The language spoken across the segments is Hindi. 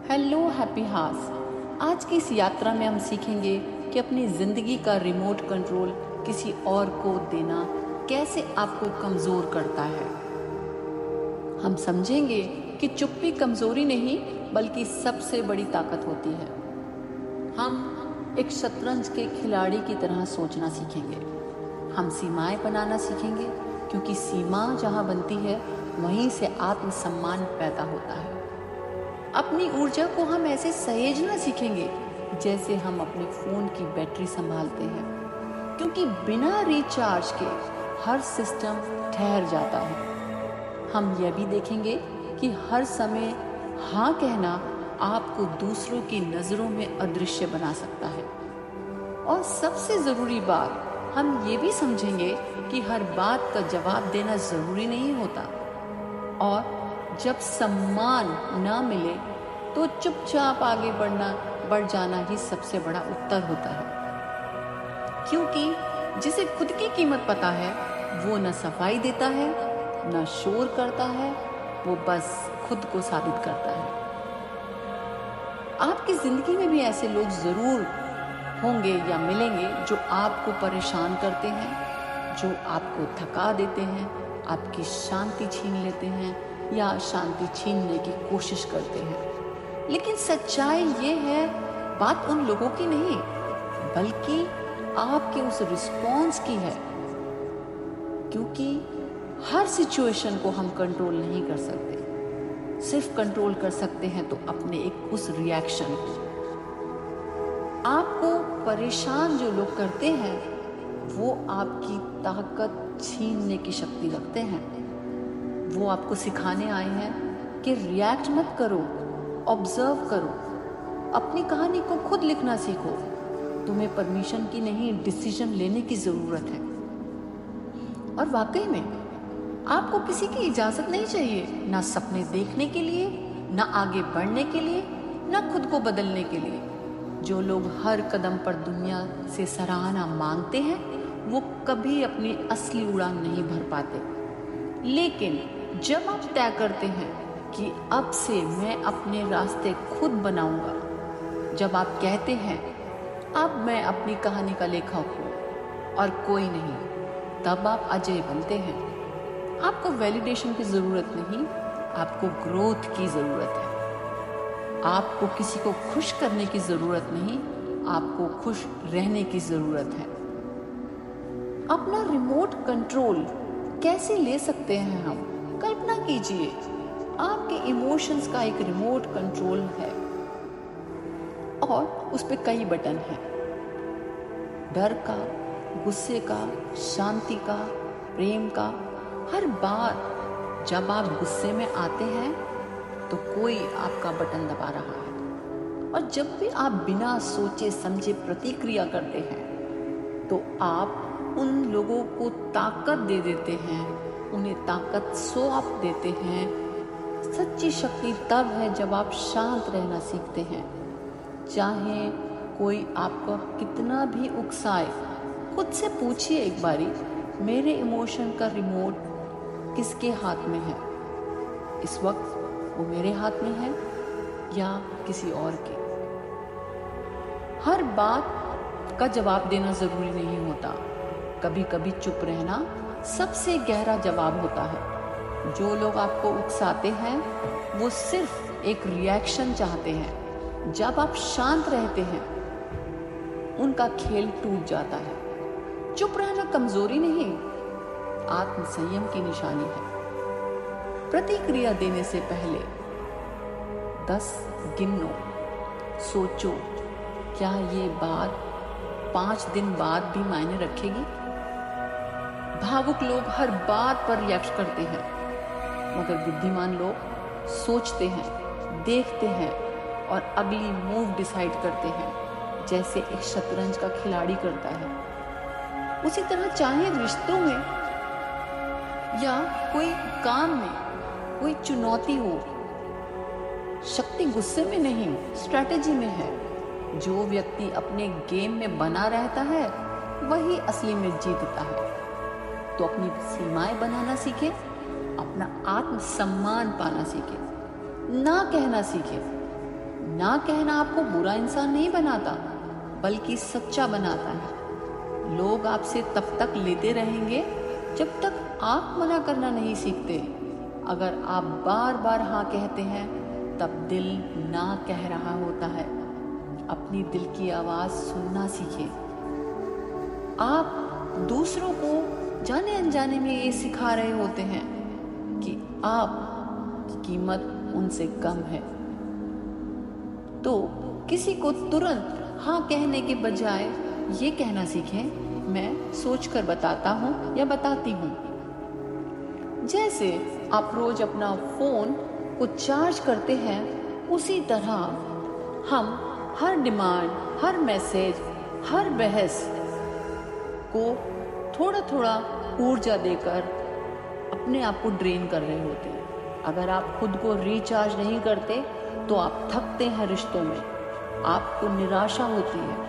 Hello happy house. आज की इस यात्रा में हम सीखेंगे कि अपनी ज़िंदगी का रिमोट कंट्रोल किसी और को देना कैसे आपको कमज़ोर करता है। हम समझेंगे कि चुप्पी कमज़ोरी नहीं बल्कि सबसे बड़ी ताकत होती है। हम एक शतरंज के खिलाड़ी की तरह सोचना सीखेंगे। हम सीमाएं बनाना सीखेंगे क्योंकि सीमा जहाँ बनती है वहीं से आत्मसम्मान पैदा होता है। अपनी ऊर्जा को हम ऐसे सहेजना सीखेंगे जैसे हम अपने फ़ोन की बैटरी संभालते हैं, क्योंकि बिना रिचार्ज के हर सिस्टम ठहर जाता है। हम यह भी देखेंगे कि हर समय हाँ कहना आपको दूसरों की नज़रों में अदृश्य बना सकता है। और सबसे ज़रूरी बात, हम ये भी समझेंगे कि हर बात का जवाब देना ज़रूरी नहीं होता, और जब सम्मान ना मिले तो चुपचाप आगे बढ़ जाना ही सबसे बड़ा उत्तर होता है। क्योंकि जिसे खुद की कीमत पता है वो न सफाई देता है न शोर करता है, वो बस खुद को साबित करता है। आपकी जिंदगी में भी ऐसे लोग जरूर होंगे या मिलेंगे जो आपको परेशान करते हैं, जो आपको थका देते हैं, आपकी शांति छीन लेते हैं या शांति छीनने की कोशिश करते हैं। लेकिन सच्चाई ये है, बात उन लोगों की नहीं बल्कि आपके उस रिस्पॉन्स की है। क्योंकि हर सिचुएशन को हम कंट्रोल नहीं कर सकते, सिर्फ कंट्रोल कर सकते हैं तो अपने एक उस रिएक्शन को। आपको परेशान जो लोग करते हैं वो आपकी ताकत छीनने की शक्ति रखते हैं। वो आपको सिखाने आए हैं कि रिएक्ट मत करो, ऑब्जर्व करो, अपनी कहानी को खुद लिखना सीखो। तुम्हें परमिशन की नहीं, डिसीजन लेने की ज़रूरत है। और वाकई में आपको किसी की इजाज़त नहीं चाहिए, ना सपने देखने के लिए, ना आगे बढ़ने के लिए, ना खुद को बदलने के लिए। जो लोग हर कदम पर दुनिया से सराहना मांगते हैं वो कभी अपनी असली उड़ान नहीं भर पाते। लेकिन जब आप तय करते हैं कि अब से मैं अपने रास्ते खुद बनाऊंगा, जब आप कहते हैं अब मैं अपनी कहानी का लेखक हूँ और कोई नहीं, तब आप अजय बनते हैं। आपको वैलिडेशन की ज़रूरत नहीं, आपको ग्रोथ की ज़रूरत है। आपको किसी को खुश करने की ज़रूरत नहीं, आपको खुश रहने की ज़रूरत है। अपना रिमोट कंट्रोल कैसे ले सकते हैं हम? कल्पना कीजिए, आपके इमोशंस का एक रिमोट कंट्रोल है और उस पे कई बटन हैं। डर का, गुस्से का, शांति का, प्रेम का। हर बार जब आप गुस्से में आते हैं तो कोई आपका बटन दबा रहा है, और जब भी आप बिना सोचे समझे प्रतिक्रिया करते हैं तो आप उन लोगों को ताकत दे देते हैं, उन्हें ताकत सौंप देते हैं। सच्ची शक्ति तब है जब आप शांत रहना सीखते हैं। चाहे कोई आपको कितना भी उकसाए, खुद से पूछिए एक बारी, मेरे इमोशन का रिमोट किसके हाथ में है? इस वक्त वो मेरे हाथ में है या किसी और के? हर बात का जवाब देना ज़रूरी नहीं होता। कभी कभी चुप रहना सबसे गहरा जवाब होता है। जो लोग आपको उकसाते हैं वो सिर्फ एक रिएक्शन चाहते हैं। जब आप शांत रहते हैं उनका खेल टूट जाता है। चुप रहना कमजोरी नहीं, आत्मसंयम की निशानी है। प्रतिक्रिया देने से पहले 10 गिनो, सोचो क्या ये बात 5 दिन बाद भी मायने रखेगी? भावुक लोग हर बात पर रिएक्ट करते हैं, मगर बुद्धिमान लोग सोचते हैं, देखते हैं और अगली मूव डिसाइड करते हैं, जैसे एक शतरंज का खिलाड़ी करता है। उसी तरह चाहे रिश्तों में या कोई काम में कोई चुनौती हो, शक्ति गुस्से में नहीं, स्ट्रैटेजी में है। जो व्यक्ति अपने गेम में बना रहता है वही असली में जीतता है। तो अपनी सीमाएं बनाना सीखे, अपना आत्मसम्मान पाना सीखे, ना कहना सीखे, ना कहना आपको बुरा इंसान नहीं बनाता, बल्कि सच्चा बनाता है। लोग आपसे तब तक लेते रहेंगे जब तक आप मना करना नहीं सीखते। अगर आप बार बार हाँ कहते हैं, तब दिल ना कह रहा होता है। अपनी दिल की आवाज़ सुनना सीखें। आप दूसरों को जाने अनजाने में ये सिखा रहे होते हैं कि आप की कीमत उनसे कम है। तो किसी को तुरंत हाँ कहने के बजाय ये कहना सीखें, मैं सोचकर बताता हूँ या बताती हूँ। जैसे आप रोज अपना फोन को चार्ज करते हैं, उसी तरह हम हर डिमांड, हर मैसेज, हर बहस को थोड़ा थोड़ा ऊर्जा देकर अपने आप को ड्रेन कर रहे होते हैं। अगर आप खुद को रिचार्ज नहीं करते तो आप थकते हैं रिश्तों में, आपको निराशा होती है।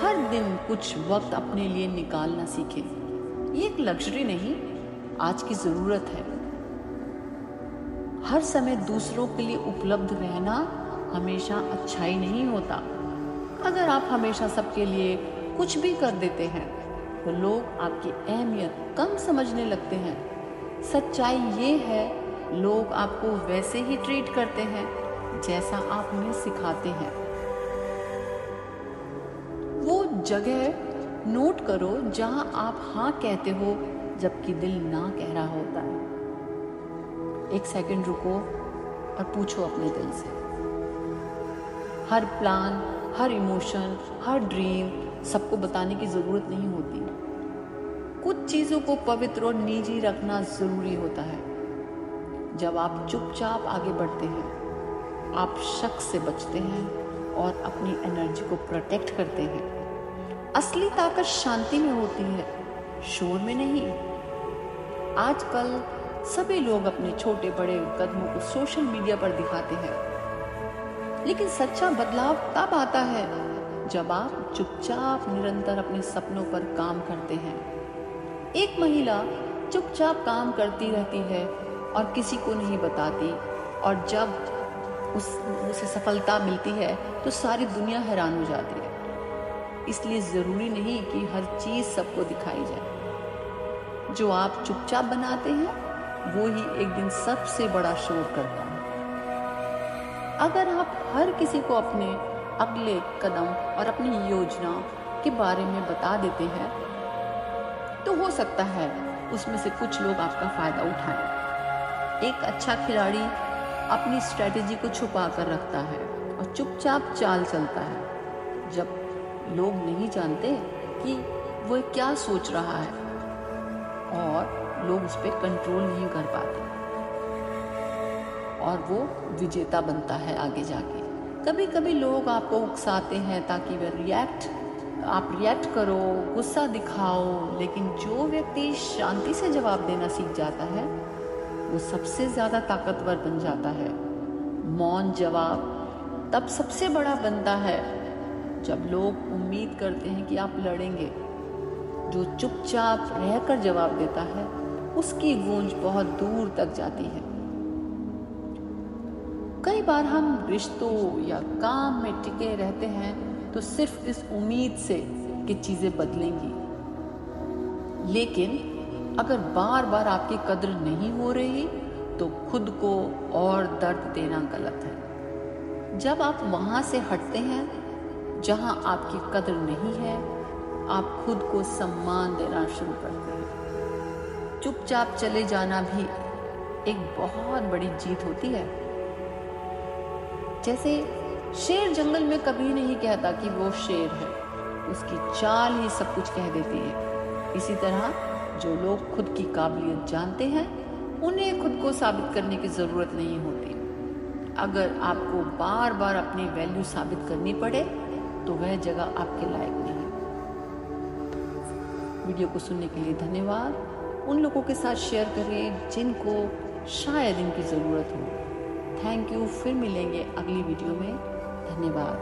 हर दिन कुछ वक्त अपने लिए निकालना सीखें। ये एक लग्जरी नहीं, आज की ज़रूरत है। हर समय दूसरों के लिए उपलब्ध रहना हमेशा अच्छा ही नहीं होता। अगर आप हमेशा सबके लिए कुछ भी कर देते हैं तो लोग आपकी अहमियत कम समझने लगते हैं। सच्चाई ये है, लोग आपको वैसे ही ट्रीट करते हैं जैसा आप उन्हें सिखाते हैं। वो जगह नोट करो जहां आप हाँ कहते हो जबकि दिल ना कह रहा होता है। एक सेकंड रुको और पूछो अपने दिल से। हर प्लान, हर इमोशन, हर ड्रीम सबको बताने की जरूरत नहीं होती। कुछ चीजों को पवित्र और निजी रखना जरूरी होता है। जब आप चुपचाप आगे बढ़ते हैं, आप शक से बचते हैं और अपनी एनर्जी को प्रोटेक्ट करते हैं। असली ताकत शांति में होती है, शोर में नहीं। आजकल सभी लोग अपने छोटे बड़े कदमों को सोशल मीडिया पर दिखाते हैं, लेकिन सच्चा बदलाव तब आता है जब आप चुपचाप निरंतर अपने सपनों पर काम करते हैं। एक महिला चुपचाप काम करती रहती है और किसी को नहीं बताती, और जब उसे सफलता मिलती है तो सारी दुनिया हैरान हो जाती है। इसलिए ज़रूरी नहीं कि हर चीज़ सबको दिखाई जाए। जो आप चुपचाप बनाते हैं वो ही एक दिन सबसे बड़ा शोर करता है। अगर आप हर किसी को अपने अगले कदम और अपनी योजना के बारे में बता देते हैं तो हो सकता है उसमें से कुछ लोग आपका फ़ायदा उठाएं। एक अच्छा खिलाड़ी अपनी स्ट्रैटेजी को छुपा कर रखता है और चुपचाप चाल चलता है। जब लोग नहीं जानते कि वो क्या सोच रहा है और लोग उस पर कंट्रोल नहीं कर पाते, और वो विजेता बनता है आगे जाके। कभी कभी लोग आपको उकसाते हैं ताकि आप रिएक्ट करो, गुस्सा दिखाओ, लेकिन जो व्यक्ति शांति से जवाब देना सीख जाता है वो सबसे ज़्यादा ताकतवर बन जाता है। मौन जवाब तब सबसे बड़ा बनता है जब लोग उम्मीद करते हैं कि आप लड़ेंगे। जो चुपचाप रहकर जवाब देता है उसकी गूंज बहुत दूर तक जाती है। कई बार हम रिश्तों या काम में टिके रहते हैं तो सिर्फ इस उम्मीद से कि चीज़ें बदलेंगी, लेकिन अगर बार बार आपकी कद्र नहीं हो रही तो खुद को और दर्द देना गलत है। जब आप वहाँ से हटते हैं जहाँ आपकी कद्र नहीं है, आप खुद को सम्मान देना शुरू करते हैं। चुपचाप चले जाना भी एक बहुत बड़ी जीत होती है। जैसे शेर जंगल में कभी नहीं कहता कि वो शेर है, उसकी चाल ही सब कुछ कह देती है। इसी तरह जो लोग खुद की काबिलियत जानते हैं उन्हें खुद को साबित करने की ज़रूरत नहीं होती। अगर आपको बार बार अपनी वैल्यू साबित करनी पड़े तो वह जगह आपके लायक नहीं। वीडियो को सुनने के लिए धन्यवाद। उन लोगों के साथ शेयर करें जिनको शायद इनकी ज़रूरत हो। Thank you. फिर मिलेंगे अगली वीडियो में। धन्यवाद।